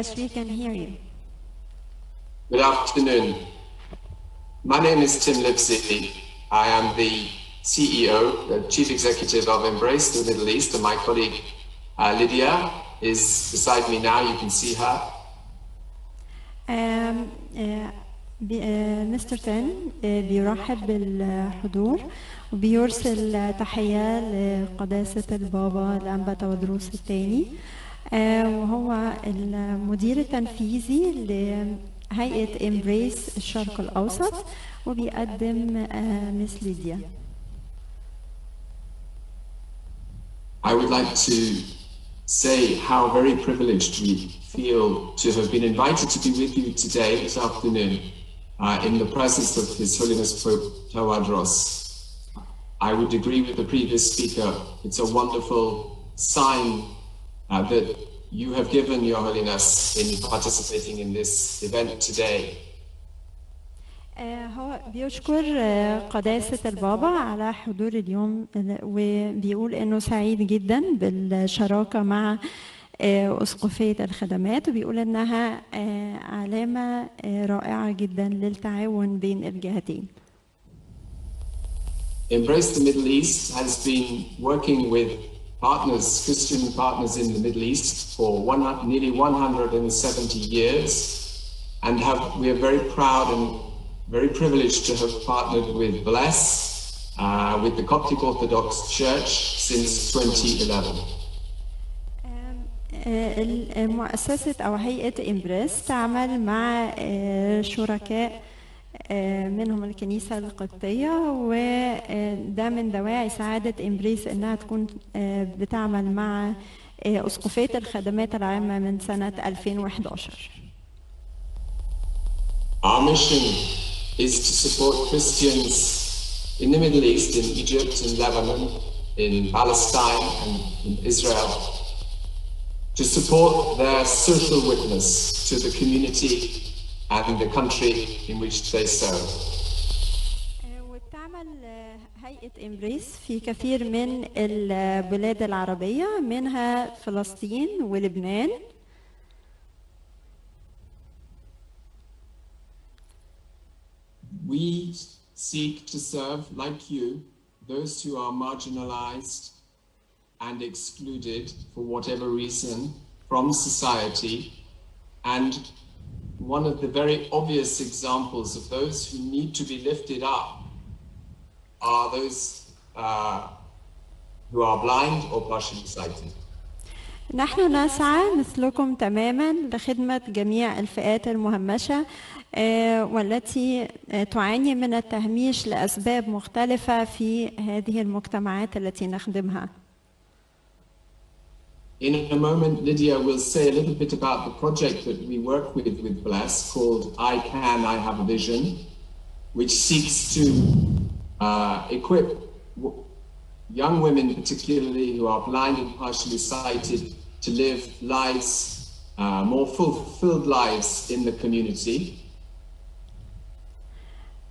Yes, we can hear you. Good afternoon. My name is Tim Lipsy. I am the CEO, the Chief Executive of Embrace the Middle East, and my colleague Lydia is beside me now. You can see her. مستر تن بيرحب بالحضور وبيرسل تحية لقداسة البابا الأنبا تودروس الثاني، وهو المدير التنفيذي لهيئة إمبريس الشرق الأوسط، وبيقدم مس ليديا. I would like to say how very privileged we feel to have been invited to be with you today, this afternoon, in the presence of His Holiness Pope Tawadros. I would agree with the previous speaker. It's a wonderful sign that you have given, Your Holiness, in participating in this event today. هو بيشكر قداسة البابا على حضور اليوم، وبيقول إنه سعيد جدا بالشراكة مع أسقفية الخدمات، وبيقول إنها علامة رائعة جدا للتعاون بين الجهتين. Embrace the Middle East has been working with partners, Christian partners in the Middle East for nearly 170 years, and we are very proud and very privileged to have partnered with Bless, with the Coptic Orthodox Church since 2011. مؤسسة أو هيئة إمبريس تعمل مع شركاء منهم الكنيسة القبطية، وده من دواعي سعادة إمبريس إنها تكون بتعمل مع أسقفية الخدمات العامة من سنة 2011. Our mission is to support Christians in the Middle East, in Egypt, in Lebanon, in Palestine, and in Israel, to support their social witness to the community and the country in which they serve. وبتعمل هيئة إمبريس في كثير من البلاد العربية، منها فلسطين ولبنان. We seek to serve, like you, those who are marginalized and excluded for whatever reason from society. And one of the very obvious examples of those who need to be lifted up are those who are blind or partially sighted. نحن نسعى مثلكم تماما لخدمة جميع الفئات المهمشة والتي تعاني من التهميش لأسباب مختلفة في هذه المجتمعات التي نخدمها. In a moment, Lydia will say a little bit about the project that we work with Bless called I Can, I Have a Vision, which seeks to equip young women, particularly who are blind and partially sighted, to live lives, more fulfilled lives in the community.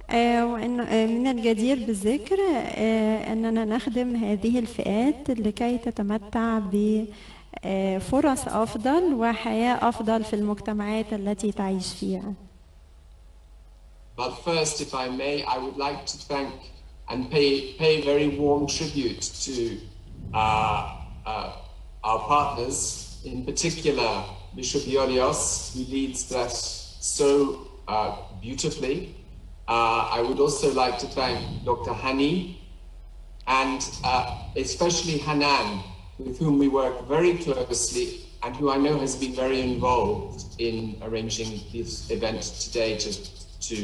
من الجدير بالذكر أننا نخدم هذه الفئات لكي تتمتع بفرص أفضل وحياة أفضل في المجتمعات التي تعيش فيها. But first, if I may, I would like to thank and pay very warm tribute to our partners, in particular Bishop Iolios, who leads that so beautifully. I would also like to thank Dr. Hani and especially Hanan, with whom we work very closely and who I know has been very involved in arranging this event today to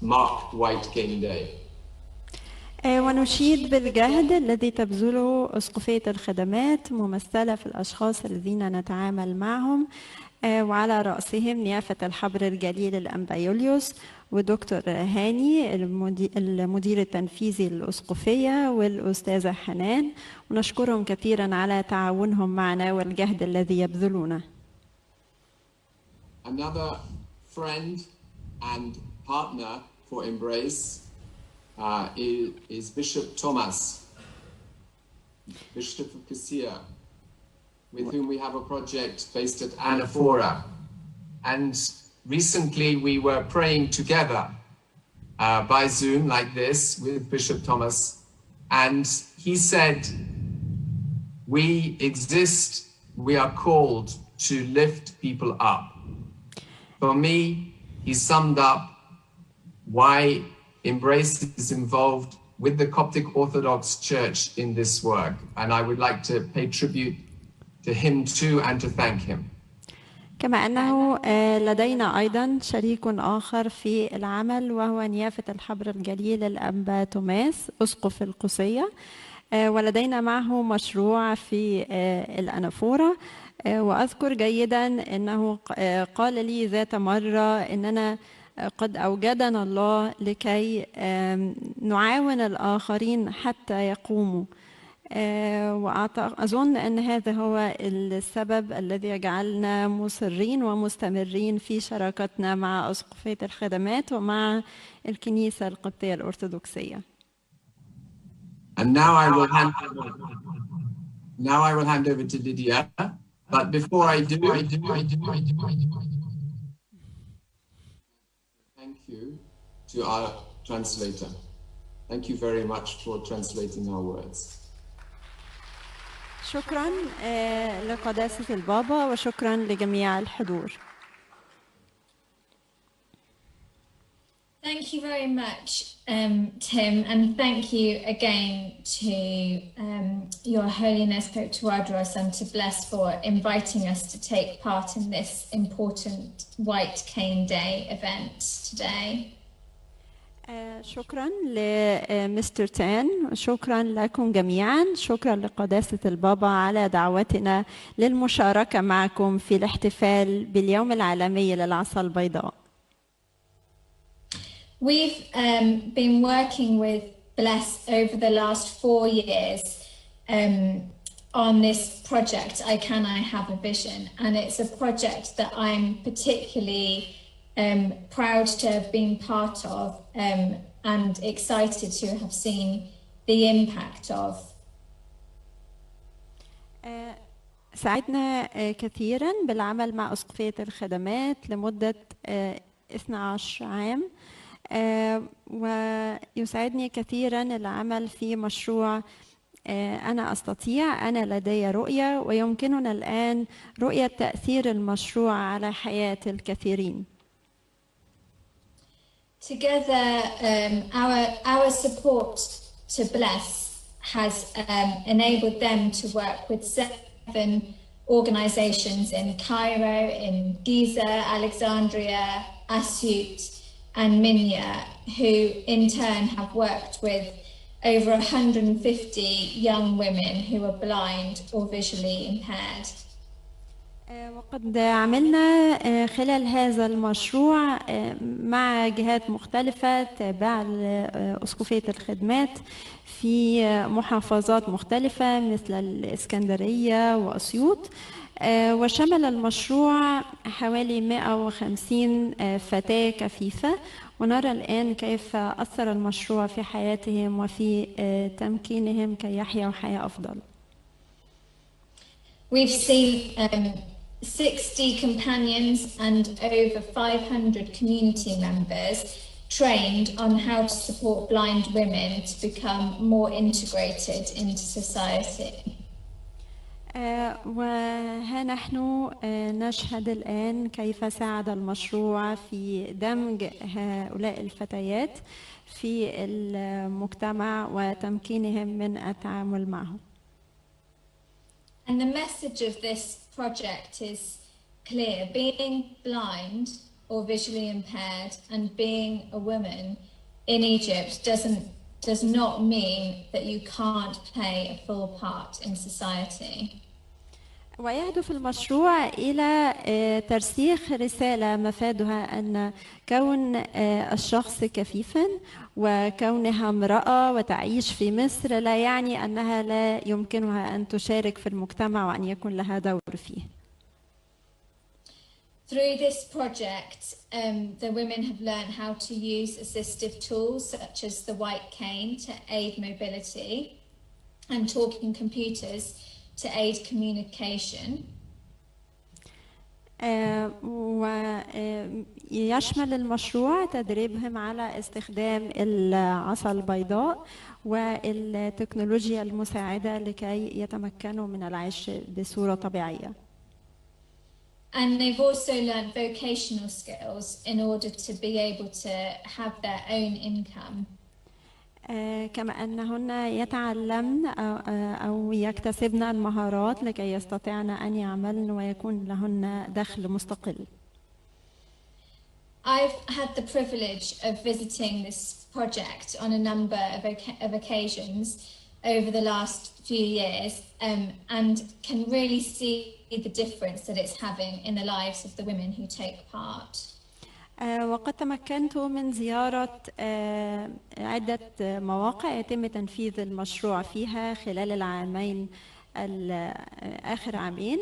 mark White Cane Day. ونشيد بالجهد الذي تبذله أسقفية الخدمات ممثلة في الأشخاص الذين نتعامل معهم، وعلى رأسهم نيافة الحبر الجليل الأنبا يوليوس ودكتور هاني المدير التنفيذي للأسقفية والأستاذة حنان، ونشكرهم كثيرا على تعاونهم معنا والجهد الذي يبذلونه. Another friend and partner for Embrace is Bishop Thomas, Bishop of Cassia. with whom we have a project based at Anaphora. And recently we were praying together by Zoom like this with Bishop Thomas. And he said, we exist, we are called to lift people up. For me, he summed up why Embrace is involved with the Coptic Orthodox Church in this work. And I would like to pay tribute to him too and to thank him. كما أنه لدينا أيضا شريك آخر في العمل وهو نيافة الحبر الجليل الأنبا توماس أسقف القصية، ولدينا معه مشروع في الأنافورة. وأذكر جيدا أنه قال لي ذات مرة أننا قد أوجدنا الله لكي نعاون الآخرين حتى يقوموا. وأظن أن هذا هو السبب الذي يجعلنا مصرين ومستمرين في شراكتنا مع أسقفية الخدمات ومع الكنيسة القبطية الأرثوذكسية. And now I will hand over to Lydia. But before I do, thank you to our translator. Thank you very much for translating our words. شكرا لقداسة البابا وشكرا لجميع الحضور. Thank you very much, Tim, and thank you again to Your Holiness Pope Tawadros and to Bless for inviting us to take part in this important White Cane Day event today. شكرا لمستر تان، شكرا لكم جميعا، شكرا لقداسة البابا على دعوتنا للمشاركة معكم في الاحتفال باليوم العالمي للعصا البيضاء. We've been working with Bless over the last 4 years on this project, I Can, I Have a Vision, and it's a project that I'm particularly proud to have been part of and excited to have seen the impact of. ساعدنا كثيرا بالعمل مع أسقفية الخدمات لمدة 12 عام، ويساعدني كثيرا العمل في مشروع أنا أستطيع، أنا لدي رؤية، ويمكننا الآن رؤية تأثير المشروع على حياة الكثيرين. Together, our support to Bless has enabled them to work with 7 organizations in Cairo, in Giza, Alexandria, Asyut, and Minya, who in turn have worked with over 150 young women who are blind or visually impaired. وقد عملنا خلال هذا المشروع مع جهات مختلفة تابعة لأسقفية الخدمات في محافظات مختلفة مثل الإسكندرية وأسيوط، وشمل المشروع حوالي 150 فتاة كفيفة، ونرى الآن كيف أثر المشروع في حياتهم وفي تمكينهم كي يحيوا حياة أفضل. We've seen 60 companions and over 500 community members trained on how to support blind women to become more integrated into society. وها نحن نشهد الآن كيف ساعد المشروع في دمج هؤلاء الفتيات في المجتمع وتمكينهم من التعامل معه. And the message of this project is clear. Being blind or visually impaired and being a woman in Egypt does not mean that you can't play a full part in society. ويهدف المشروع إلى ترسيخ رسالة مفادها أن كون الشخص كفيفا وكونها امرأة وتعيش في مصر لا يعني أنها لا يمكنها أن تشارك في المجتمع وأن يكون لها دور فيه. Through this project, the women have learned how to use assistive tools such as the white cane to aid mobility and talking computers to aid communication. ويشمل المشروع تدريبهم على استخدام العصا البيضاء والتكنولوجيا المساعدة لكي يتمكنوا من العيش بصورة طبيعية. And they've also learned vocational skills in order to be able to have their own income. كما أنهن يتعلمن أو يكتسبن المهارات لكي يستطيعن أن يعملن ويكون لهن دخل مستقل. I've had the privilege of visiting this project on a number of occasions over the last few years, and can really see the difference that it's having in the lives of the women who take part. وقد تمكنت من زيارة عدة مواقع يتم تنفيذ المشروع فيها خلال العامين آخر عامين،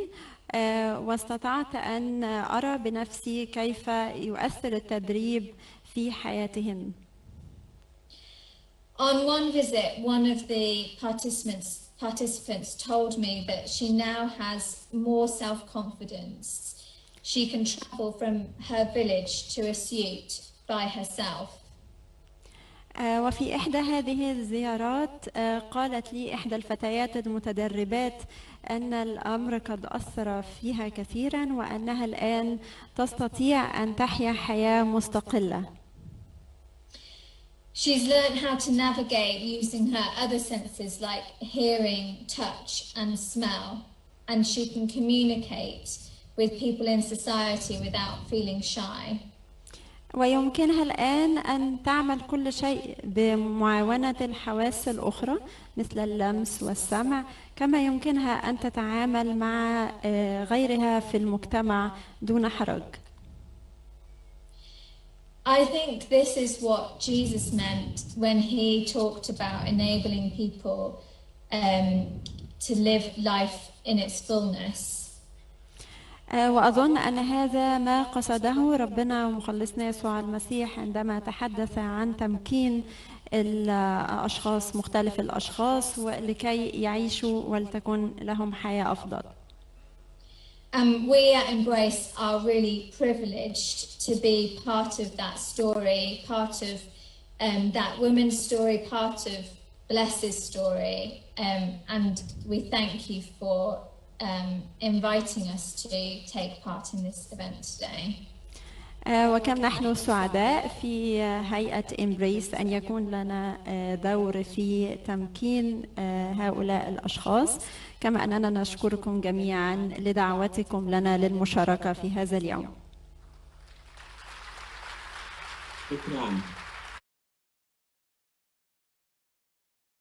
واستطعت أن أرى بنفسي كيف يؤثر التدريب في حياتهن. On one visit, one of the participants told me that she now has more self-confidence. She can travel from her village to a suit by herself. وفي إحدى هذه الزيارات قالت لي إحدى الفتيات المتدربات أن الأمر قد أثر فيها كثيرا وأنها الآن تستطيع أن تحيا حياة مستقلة. She's learned how to navigate using her other senses like hearing, touch and smell, and she can communicate with people in society without feeling shy. ويمكنها الآن أن تعمل كل شيء بمعاونة الحواس الأخرى مثل اللمس والسمع، كما يمكنها أن تتعامل مع غيرها في المجتمع دون حرج. I think this is what Jesus meant when he talked about enabling people to live life in its fullness. وأظن أن هذا ما قصده ربنا ومخلصنا يسوع المسيح عندما تحدث عن تمكين الأشخاص مختلف الأشخاص ولكي يعيشوا ولتكن لهم حياة أفضل. We at Embrace are really privileged to be part of that story, part of that woman's story, part of Bless's story, and we thank you for inviting us to take part in this event today. وكم نحن سعداء في هيئة إمبريس أن يكون لنا دور في تمكين هؤلاء الأشخاص، كما أننا نشكركم جميعا لدعوتكم لنا للمشاركة في هذا اليوم. شكرا.